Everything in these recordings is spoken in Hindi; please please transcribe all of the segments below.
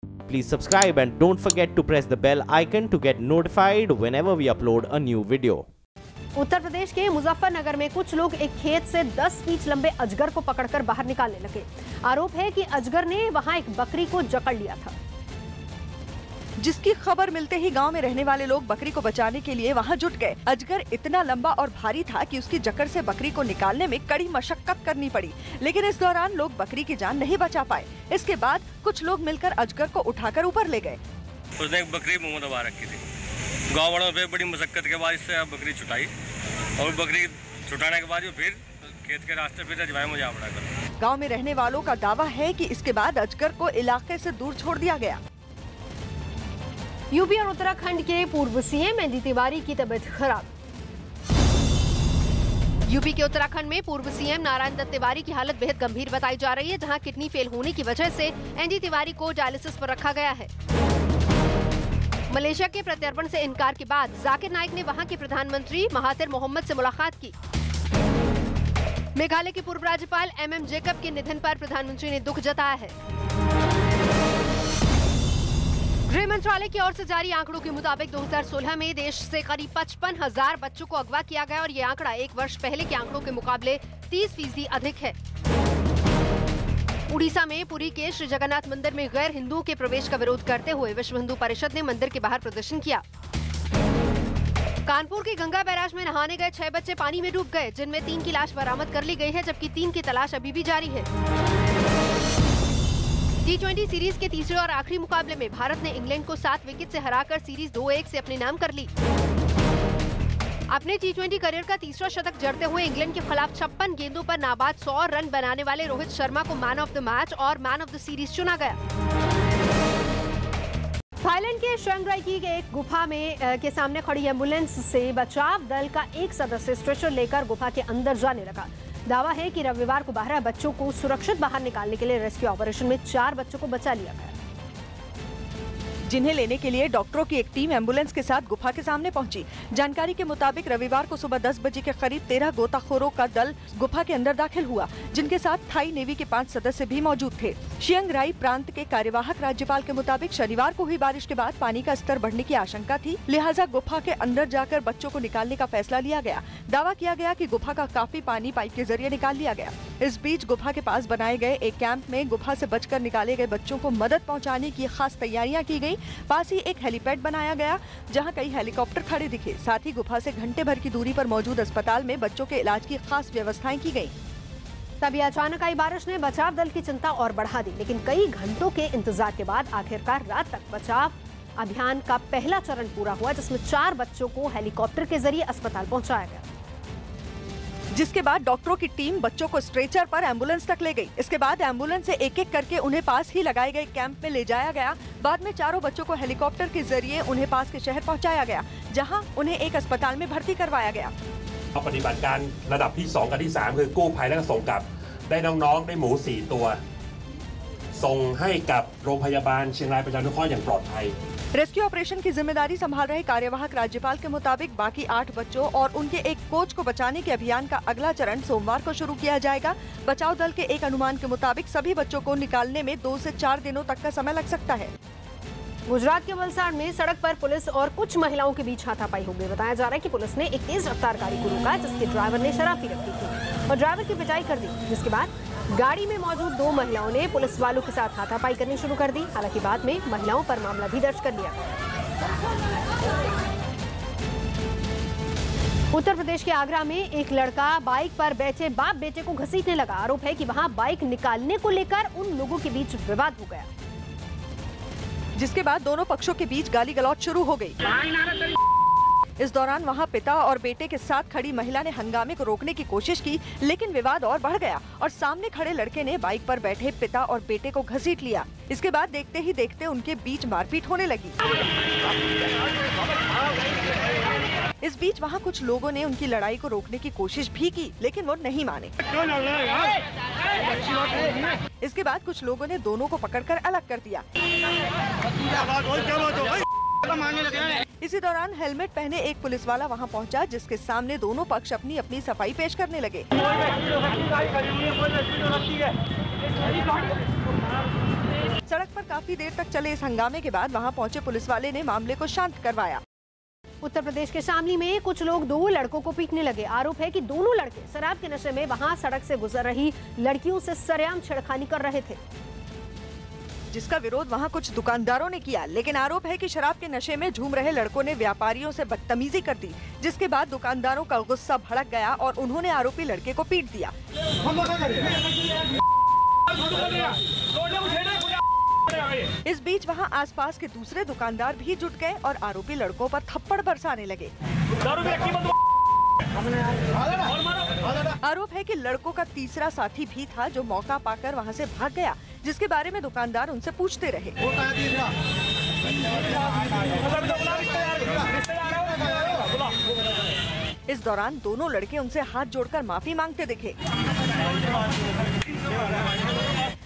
Please subscribe and don't forget to press the bell icon to get notified whenever we upload a new video. Uttar Pradesh के मुजफ्फरनगर में कुछ लोग एक खेत से 10 फीट लंबे अजगर को पकड़कर बाहर निकालने लगे। आरोप है कि अजगर ने वहां एक बकरी को जकड़ लिया था। जिसकी खबर मिलते ही गांव में रहने वाले लोग बकरी को बचाने के लिए वहां जुट गए। अजगर इतना लंबा और भारी था कि उसकी जकड़ से बकरी को निकालने में कड़ी मशक्कत करनी पड़ी, लेकिन इस दौरान लोग बकरी की जान नहीं बचा पाए। इसके बाद कुछ लोग मिलकर अजगर को उठाकर ऊपर ले गए। उसने एक बकरी मुंह दबा रखी थी। गाँव वालों ने बड़ी मशक्कत के बाद इससे बकरी छुटाई और बकरी छुटाने के बाद फिर खेत के रास्ते फिर अजवाय में जा पड़ा कर। गाँव में रहने वालों का दावा है कि इसके बाद अजगर को इलाके से दूर छोड़ दिया गया। यूपी और उत्तराखंड के पूर्व सीएम एनडी तिवारी की तबीयत खराब। यूपी के उत्तराखंड में पूर्व सीएम नारायण दत्त तिवारी की हालत बेहद गंभीर बताई जा रही है, जहां किडनी फेल होने की वजह से एनडी तिवारी को डायलिसिस पर रखा गया है। मलेशिया के प्रत्यर्पण से इनकार के बाद जाकिर नाइक ने वहां के प्रधानमंत्री महातिर मोहम्मद से मुलाकात की। मेघालय के पूर्व राज्यपाल एमएम जेकब के निधन पर प्रधानमंत्री ने दुख जताया है। गृह मंत्रालय की ओर से जारी आंकड़ों के मुताबिक 2016 में देश से करीब 55,000 बच्चों को अगवा किया गया और ये आंकड़ा एक वर्ष पहले के आंकड़ों के मुकाबले 30% अधिक है। उड़ीसा में पुरी के श्री जगन्नाथ मंदिर में गैर हिंदुओं के प्रवेश का विरोध करते हुए विश्व हिंदू परिषद ने मंदिर के बाहर प्रदर्शन किया। कानपुर के गंगा बैराज में नहाने गए 6 बच्चे पानी में डूब गए, जिनमें 3 की लाश बरामद कर ली गई है, जबकि 3 की तलाश अभी भी जारी है। T20 सीरीज के तीसरे और आखिरी मुकाबले में भारत ने इंग्लैंड को 7 विकेट से हराकर सीरीज 2-1 से अपने नाम कर ली। अपने T20 करियर का तीसरा शतक जड़ते हुए इंग्लैंड के खिलाफ 56 गेंदों पर नाबाद 100 रन बनाने वाले रोहित शर्मा को मैन ऑफ द मैच और मैन ऑफ द सीरीज चुना गया। थाईलैंड के चियांग राई की एक गुफा में के सामने खड़ी एम्बुलेंस से बचाव दल का एक सदस्य स्ट्रेचर लेकर गुफा के अंदर जाने लगा। दावा है कि रविवार को 12 बच्चों को सुरक्षित बाहर निकालने के लिए रेस्क्यू ऑपरेशन में 4 बच्चों को बचा लिया गया, जिन्हें लेने के लिए डॉक्टरों की एक टीम एम्बुलेंस के साथ गुफा के सामने पहुंची। जानकारी के मुताबिक रविवार को सुबह 10 बजे के करीब 13 गोताखोरों का दल गुफा के अंदर दाखिल हुआ, जिनके साथ थाई नेवी के 5 सदस्य भी मौजूद थे। चियांग राई प्रांत के कार्यवाहक राज्यपाल के मुताबिक शनिवार को हुई बारिश के बाद पानी का स्तर बढ़ने की आशंका थी, लिहाजा गुफा के अंदर जाकर बच्चों को निकालने का फैसला लिया गया। दावा किया गया कि गुफा का काफी पानी पाइप के जरिए निकाल लिया गया। इस बीच गुफा के पास बनाए गए एक कैंप में गुफा से बचकर निकाले गए बच्चों को मदद पहुंचाने की खास तैयारियां की गई। पास ही एक हेलीपैड बनाया गया, जहां कई हेलीकॉप्टर खड़े दिखे। साथ ही गुफा से घंटे भर की दूरी पर मौजूद अस्पताल में बच्चों के इलाज की खास व्यवस्थाएं की गई। तभी अचानक आई बारिश ने बचाव दल की चिंता और बढ़ा दी, लेकिन कई घंटों के इंतजार के बाद आखिरकार रात तक बचाव अभियान का पहला चरण पूरा हुआ, जिसमें 4 बच्चों को हेलीकॉप्टर के जरिए अस्पताल पहुंचाया गया, जिसके बाद डॉक्टरों की टीम बच्चों को स्ट्रेचर पर एम्बुलेंस तक ले गई। इसके बाद एम्बुलेंस से एक-एक करके उन्हें पास ही लगाए गए कैंप में ले जाया गया। बाद में चारों बच्चों को हेलीकॉप्टर के जरिए उन्हें पास के शहर पहुंचाया गया, जहां उन्हें एक अस्पताल में भर्ती करवाया गया। ปฏิบัติการระดับที่ 2 กับที่ 3 คือกู้ภัยและส่งกลับได้น้องๆได้หมู 4 ตัวส่งให้กับโรงพยาบาลเชียงรายประชานุเคราะห์อย่างปลอดภัย। रेस्क्यू ऑपरेशन की जिम्मेदारी संभाल रहे कार्यवाहक राज्यपाल के मुताबिक बाकी 8 बच्चों और उनके एक कोच को बचाने के अभियान का अगला चरण सोमवार को शुरू किया जाएगा। बचाव दल के एक अनुमान के मुताबिक सभी बच्चों को निकालने में 2 से 4 दिनों तक का समय लग सकता है। गुजरात के वलसाड़ में सड़क पर पुलिस और कुछ महिलाओं के बीच हाथापाई हो गई। बताया जा रहा है कि पुलिस ने एक तेज रफ्तार गाड़ी को रोका, जिसके ड्राइवर ने शराब पी रखी थी और ड्राइवर की पिटाई कर दी, जिसके बाद गाड़ी में मौजूद 2 महिलाओं ने पुलिस वालों के साथ हाथापाई करनी शुरू कर दी। हालांकि बाद में महिलाओं पर मामला भी दर्ज कर लिया गया। उत्तर प्रदेश के आगरा में एक लड़का बाइक पर बैठे बाप बेटे को घसीटने लगा। आरोप है कि वहां बाइक निकालने को लेकर उन लोगों के बीच विवाद हो गया, जिसके बाद दोनों पक्षों के बीच गाली गलौज शुरू हो गई। इस दौरान वहां पिता और बेटे के साथ खड़ी महिला ने हंगामे को रोकने की कोशिश की, लेकिन विवाद और बढ़ गया और सामने खड़े लड़के ने बाइक पर बैठे पिता और बेटे को घसीट लिया। इसके बाद देखते ही देखते उनके बीच मारपीट होने लगी। इस बीच वहां कुछ लोगों ने उनकी लड़ाई को रोकने की कोशिश भी की, लेकिन वो नहीं माने। इसके बाद कुछ लोगों ने दोनों को पकड़कर अलग कर दिया। इसी दौरान हेलमेट पहने एक पुलिस वाला वहां पहुंचा, जिसके सामने दोनों पक्ष अपनी अपनी सफाई पेश करने लगे। सड़क पर काफी देर तक चले इस हंगामे के बाद वहां पहुंचे पुलिस वाले ने मामले को शांत करवाया। उत्तर प्रदेश के शामली में कुछ लोग 2 लड़कों को पीटने लगे। आरोप है कि दोनों लड़के शराब के नशे में वहां सड़क से गुजर रही लड़कियों से सरेआम छेड़खानी कर रहे थे, जिसका विरोध वहां कुछ दुकानदारों ने किया। लेकिन आरोप है कि शराब के नशे में झूम रहे लड़कों ने व्यापारियों से बदतमीजी कर दी, जिसके बाद दुकानदारों का गुस्सा भड़क गया और उन्होंने आरोपी लड़के को पीट दिया। इस बीच वहां आसपास के दूसरे दुकानदार भी जुट गए और आरोपी लड़कों पर थप्पड़ बरसाने लगे। आरोप है कि लड़कों का तीसरा साथी भी था जो मौका पाकर वहां से भाग गया, जिसके बारे में दुकानदार उनसे पूछते रहे। इस दौरान दोनों लड़के उनसे हाथ जोड़कर माफी मांगते दिखे।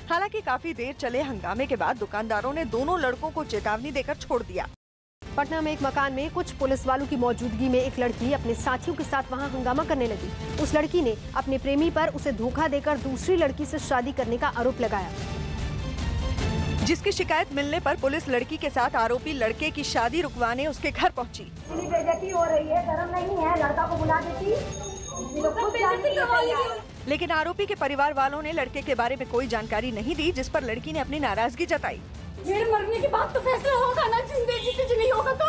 हालांकि काफी देर चले हंगामे के बाद दुकानदारों ने दोनों लड़कों को चेतावनी देकर छोड़ दिया। पटना में एक मकान में कुछ पुलिस वालों की मौजूदगी में एक लड़की अपने साथियों के साथ वहां हंगामा करने लगी। उस लड़की ने अपने प्रेमी पर उसे धोखा देकर दूसरी लड़की से शादी करने का आरोप लगाया, जिसकी शिकायत मिलने पर पुलिस लड़की के साथ आरोपी लड़के की शादी रुकवाने उसके घर पहुंची। बेइज्जती हो रही है, शर्म नहीं है, लड़का को बुला देती। लेकिन आरोपी के परिवार वालों ने लड़के के बारे में कोई जानकारी नहीं दी, जिस पर लड़की ने अपनी नाराजगी जताई। मेरे मरने के बाद तो फैसला होगा ना, जिंदगी नहीं होगा तो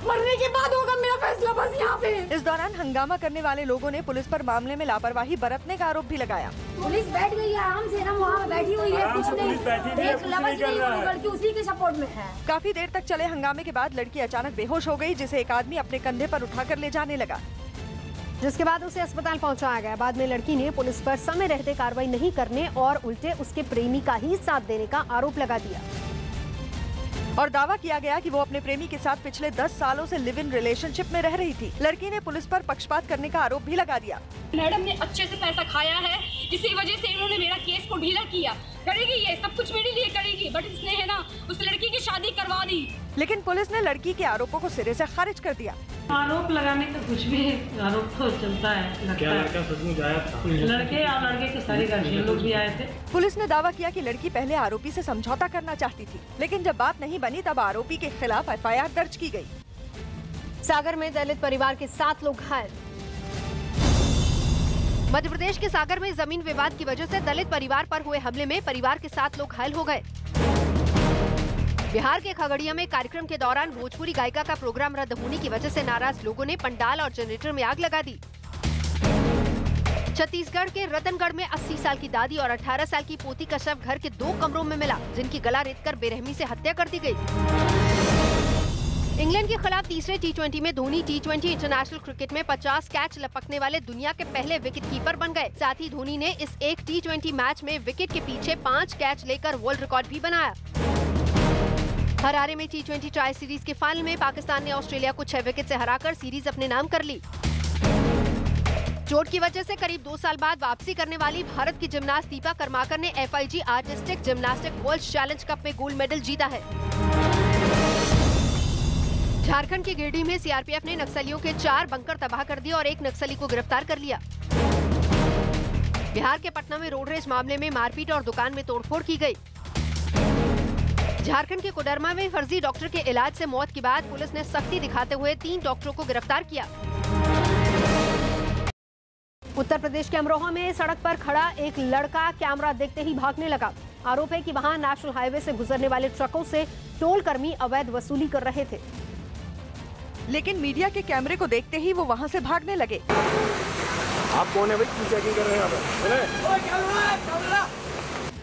मरने के बाद होगा मेरा फैसला, बस यहाँ पे। इस दौरान हंगामा करने वाले लोगों ने पुलिस पर मामले में लापरवाही बरतने का आरोप भी लगाया। पुलिस बैठ गई है आराम से ना, वहाँ बैठी हुई है, कुछ नहीं, एक लफ्ज नहीं, लड़की उसी के सपोर्ट में है। काफी देर तक चले हंगामे के बाद लड़की अचानक बेहोश हो गई, जिसे एक आदमी अपने कंधे पर उठाकर ले जाने लगा, जिसके बाद उसे अस्पताल पहुंचाया गया। बाद में लड़की ने पुलिस पर समय रहते कार्रवाई नहीं करने और उल्टे उसके प्रेमी का ही साथ देने का आरोप लगा दिया और दावा किया गया कि वो अपने प्रेमी के साथ पिछले 10 सालों से लिव इन रिलेशनशिप में रह रही थी। लड़की ने पुलिस पर पक्षपात करने का आरोप भी लगा दिया। मैडम ने अच्छे से पैसा खाया है, इसी वजह से इन्होंने मेरा केस को ढीला किया। करेगी ये सब कुछ मेरे लिए करेगी, बट इसने है ना उस लड़की की शादी करवा दी। लेकिन पुलिस ने लड़की के आरोपों को सिरे से खारिज कर दिया। आरोप लगाने का कुछ भी आरोप तो चलता है। क्या लड़का सचमुच आया था? लड़के और लड़के के सारे गार्जियन लोग भी आए थे। पुलिस ने दावा किया कि लड़की पहले आरोपी से समझौता करना चाहती थी, लेकिन जब बात नहीं बनी तब आरोपी के खिलाफ FIR दर्ज की गई। सागर में दलित परिवार के 7 लोग घायल। मध्य प्रदेश के सागर में जमीन विवाद की वजह से दलित परिवार पर हुए हमले में परिवार के 7 लोग घायल हो गए। बिहार के खगड़िया में कार्यक्रम के दौरान भोजपुरी गायिका का प्रोग्राम रद्द होने की वजह से नाराज लोगों ने पंडाल और जनरेटर में आग लगा दी। छत्तीसगढ़ के रतनगढ़ में 80 साल की दादी और 18 साल की पोती का शव घर के 2 कमरों में मिला, जिनकी गला रेतकर बेरहमी से हत्या कर दी गई। इंग्लैंड के खिलाफ तीसरे T20 में धोनी T20 इंटरनेशनल क्रिकेट में 50 कैच लपकने वाले दुनिया के पहले विकेट कीपर बन गए। साथ ही धोनी ने इस एक T20 मैच में विकेट के पीछे 5 कैच लेकर वर्ल्ड रिकॉर्ड भी बनाया। हरारे में T20 ट्राई सीरीज के फाइनल में पाकिस्तान ने ऑस्ट्रेलिया को 6 विकेट से हराकर सीरीज अपने नाम कर ली। चोट की वजह से करीब 2 साल बाद वापसी करने वाली भारत की जिमनास्ट दीपा कर्माकर ने FIG artistic gymnastic world challenge cup में गोल्ड मेडल जीता है। झारखंड के गिरिडीह में CRPF ने नक्सलियों के 4 बंकर तबाह कर दिए और एक नक्सली को गिरफ्तार कर लिया। बिहार के पटना में रोड रेज मामले में मारपीट और दुकान में तोड़फोड़ की गई। झारखंड के कोडरमा में फर्जी डॉक्टर के इलाज से मौत के बाद पुलिस ने सख्ती दिखाते हुए 3 डॉक्टरों को गिरफ्तार किया। उत्तर प्रदेश के अमरोहा में सड़क पर खड़ा एक लड़का कैमरा देखते ही भागने लगा। आरोप है कि वहां नेशनल हाईवे से गुजरने वाले ट्रकों से टोल कर्मी अवैध वसूली कर रहे थे, लेकिन मीडिया के कैमरे को देखते ही वो वहां से भागने लगे। आप कौन है भाई? क्यों चेकिंग कर रहे हैं?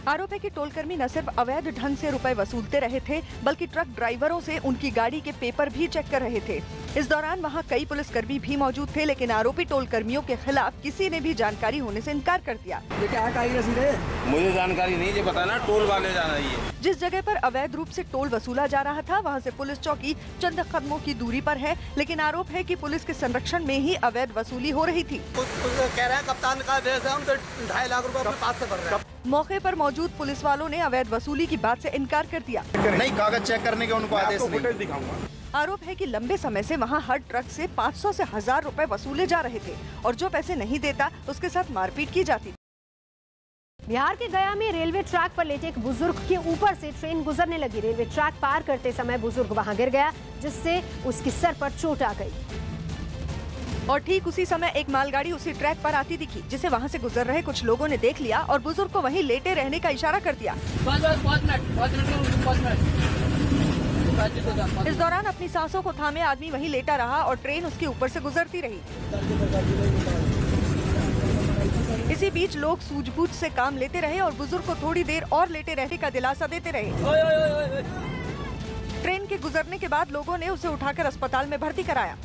आरोप है कि टोलकर्मी न सिर्फ अवैध ढंग से रुपए वसूलते रहे थे, बल्कि ट्रक ड्राइवरों से उनकी गाड़ी के पेपर भी चेक कर रहे थे। इस दौरान वहां कई पुलिसकर्मी भी मौजूद थे, लेकिन आरोपी टोलकर्मियों के खिलाफ किसी ने भी जानकारी होने से इनकार कर दिया। ये क्या है? मुझे जानकारी नहीं, ये बताना टोल वाले जाना है। जिस जगह पर अवैध रूप से टोल वसूला जा रहा था, वहां से पुलिस चौकी चंद कदमों की दूरी पर है, लेकिन आरोप है कि पुलिस के संरक्षण में ही अवैध वसूली हो रही थी। कह रहे हैं कप्तान का ड्रेस है, हम तो 2.5 लाख रुपए अपने पास से भर रहे हैं। मौके पर मौजूद पुलिस वालों ने अवैध वसूली की बात से इनकार कर दिया। नहीं, कागज चेक करने के उनको आदेश नहीं। आरोप है कि लंबे समय से वहां हर ट्रक से 500 से 1000 रुपए वसूले जा रहे थे और जो पैसे नहीं देता उसके साथ मारपीट की जाती। बिहार के गया में रेलवे ट्रैक पर लेटे एक बुजुर्ग के ऊपर से ट्रेन गुजरने लगी। रेलवे ट्रैक पार करते समय बुजुर्ग वहां गिर गया, जिससे उसकी सर पर चोट आ गई। और ठीक उसी समय एक मालगाड़ी उसी ट्रैक पर आती दिखी, जिसे वहां से गुजर रहे कुछ लोगों ने देख लिया और बुजुर्ग को वहीं लेटे रहने का इशारा कर दिया। 5 मिनट। इस दौरान अपनी सांसों को थामे आदमी वहीं लेटा रहा और ट्रेन उसके ऊपर से गुजरती रही। इसी बीच लोग सूझबूझ से काम लेते रहे और बुजुर्ग को थोड़ी देर और लेटे रहने का दिलासा देते रहे। ट्रेन के गुजरने के बाद लोगों ने उसे उठाकर अस्पताल में भर्ती कराया।